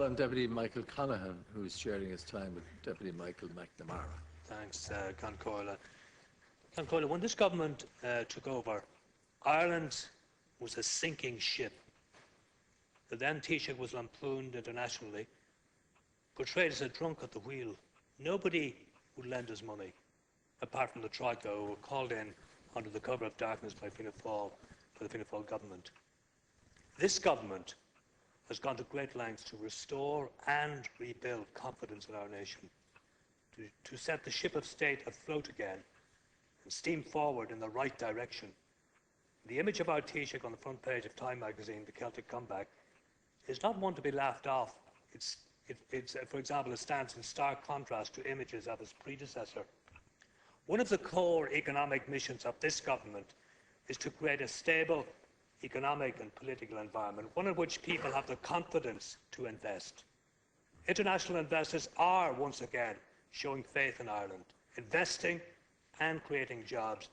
I'm Deputy Michael Conaghan, who is sharing his time with Deputy Michael McNamara. Thanks, Concoila. Concoila, when this government took over, Ireland was a sinking ship. The then Taoiseach was lampooned internationally, portrayed as a drunk at the wheel. Nobody would lend us money, apart from the Troika, who were called in under the cover of darkness by the Fianna Fáil government. This government has gone to great lengths to restore and rebuild confidence in our nation, to set the ship of state afloat again and steam forward in the right direction. The image of our Taoiseach on the front page of Time magazine, The Celtic Comeback, is not one to be laughed off. For example, it stands in stark contrast to images of his predecessor. One of the core economic missions of this government is to create a stable economic and political environment, one in which people have the confidence to invest. International investors are once again showing faith in Ireland, investing and creating jobs,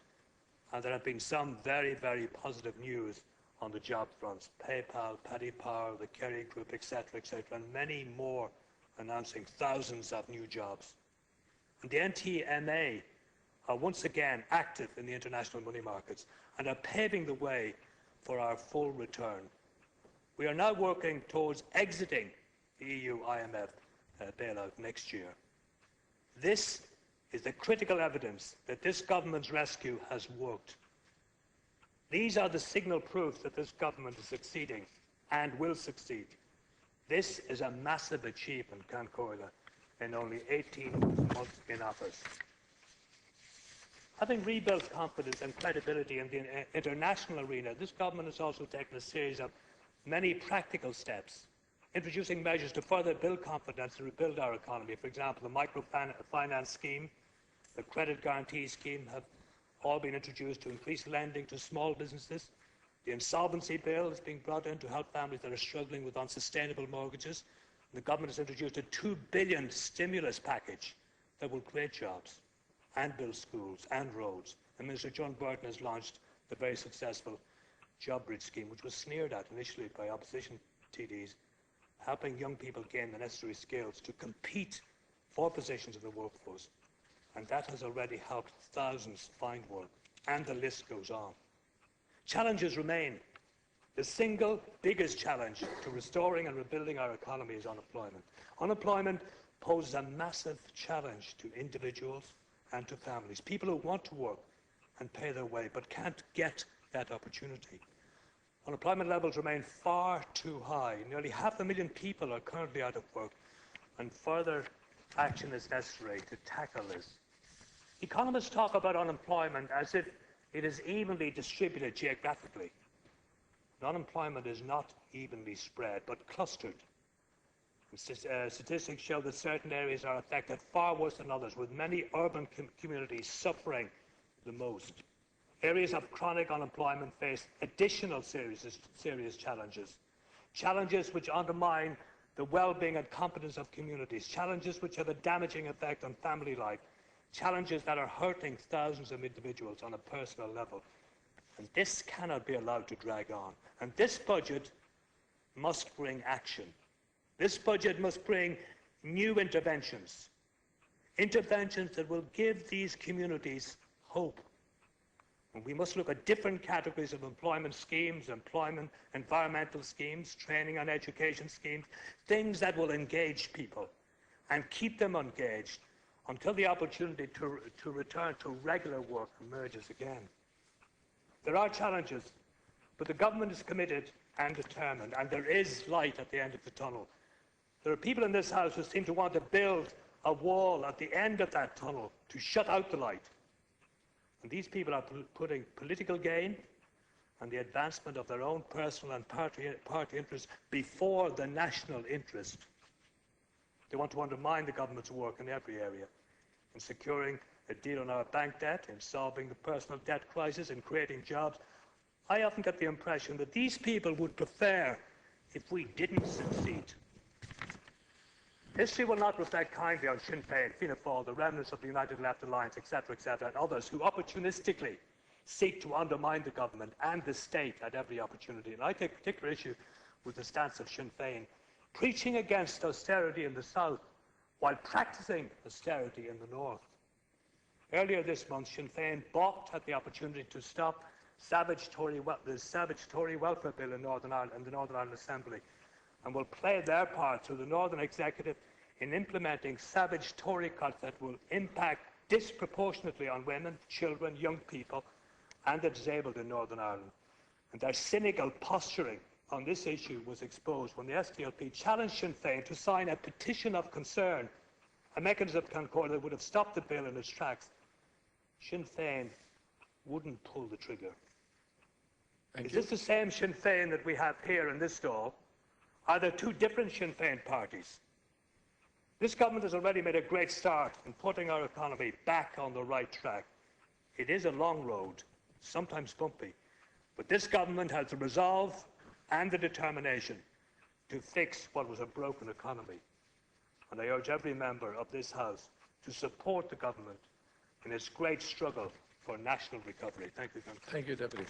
and there have been some very, very positive news on the job fronts. PayPal, Paddy Power, the Kerry Group, etc., and many more announcing thousands of new jobs. And the NTMA are once again active in the international money markets and are paving the way for our full return. We are now working towards exiting the EU IMF bailout next year. This is the critical evidence that this government's rescue has worked. These are the signal proofs that this government is succeeding and will succeed. This is a massive achievement, Concoila, in only 18 months in office. Having rebuilt confidence and credibility in the international arena, this government has also taken a series of many practical steps, introducing measures to further build confidence and rebuild our economy. For example, the microfinance scheme, the credit guarantee scheme have all been introduced to increase lending to small businesses. The insolvency bill is being brought in to help families that are struggling with unsustainable mortgages. The government has introduced a $2 billion stimulus package that will create jobs and build schools and roads. And Minister John Burton has launched the very successful Job Bridge scheme, which was sneered at initially by opposition TDs, helping young people gain the necessary skills to compete for positions in the workforce. And that has already helped thousands find work, and the list goes on. Challenges remain. The single biggest challenge to restoring and rebuilding our economy is unemployment. Unemployment poses a massive challenge to individuals and to families, people who want to work and pay their way but can't get that opportunity. Unemployment levels remain far too high. Nearly 500,000 people are currently out of work, and further action is necessary to tackle this. Economists talk about unemployment as if it is evenly distributed geographically. But unemployment is not evenly spread, but clustered. Statistics show that certain areas are affected far worse than others, with many urban communities suffering the most. Areas of chronic unemployment face additional serious challenges. Challenges which undermine the well-being and confidence of communities. Challenges which have a damaging effect on family life. Challenges that are hurting thousands of individuals on a personal level. And this cannot be allowed to drag on. And this budget must bring action. This budget must bring new interventions. Interventions that will give these communities hope. And we must look at different categories of employment schemes, environmental schemes, training and education schemes, things that will engage people and keep them engaged until the opportunity to return to regular work emerges again. There are challenges, but the government is committed and determined, and there is light at the end of the tunnel. There are people in this House who seem to want to build a wall at the end of that tunnel to shut out the light. And these people are putting political gain and the advancement of their own personal and party interests before the national interest. They want to undermine the government's work in every area, in securing a deal on our bank debt, in solving the personal debt crisis, in creating jobs. I often get the impression that these people would prefer if we didn't succeed. History will not reflect kindly on Sinn Féin, Fianna Fáil, the remnants of the United Left Alliance, etc., and others who opportunistically seek to undermine the government and the state at every opportunity. And I take particular issue with the stance of Sinn Féin preaching against austerity in the south while practicing austerity in the north. Earlier this month, Sinn Féin balked at the opportunity to stop the savage Tory welfare bill in Northern Ireland and the Northern Ireland Assembly, and will play their part through the Northern Executive in implementing savage Tory cuts that will impact disproportionately on women, children, young people and the disabled in Northern Ireland. And their cynical posturing on this issue was exposed when the SDLP challenged Sinn Féin to sign a petition of concern, a mechanism of concord that would have stopped the bill in its tracks. Sinn Féin wouldn't pull the trigger. Is this the same Sinn Féin that we have here in this stall? Are there two different Sinn Féin parties? This government has already made a great start in putting our economy back on the right track. It is a long road, sometimes bumpy, but this government has the resolve and the determination to fix what was a broken economy. And I urge every member of this House to support the government in its great struggle for national recovery. Thank you, Conaghan. Thank you, Deputy.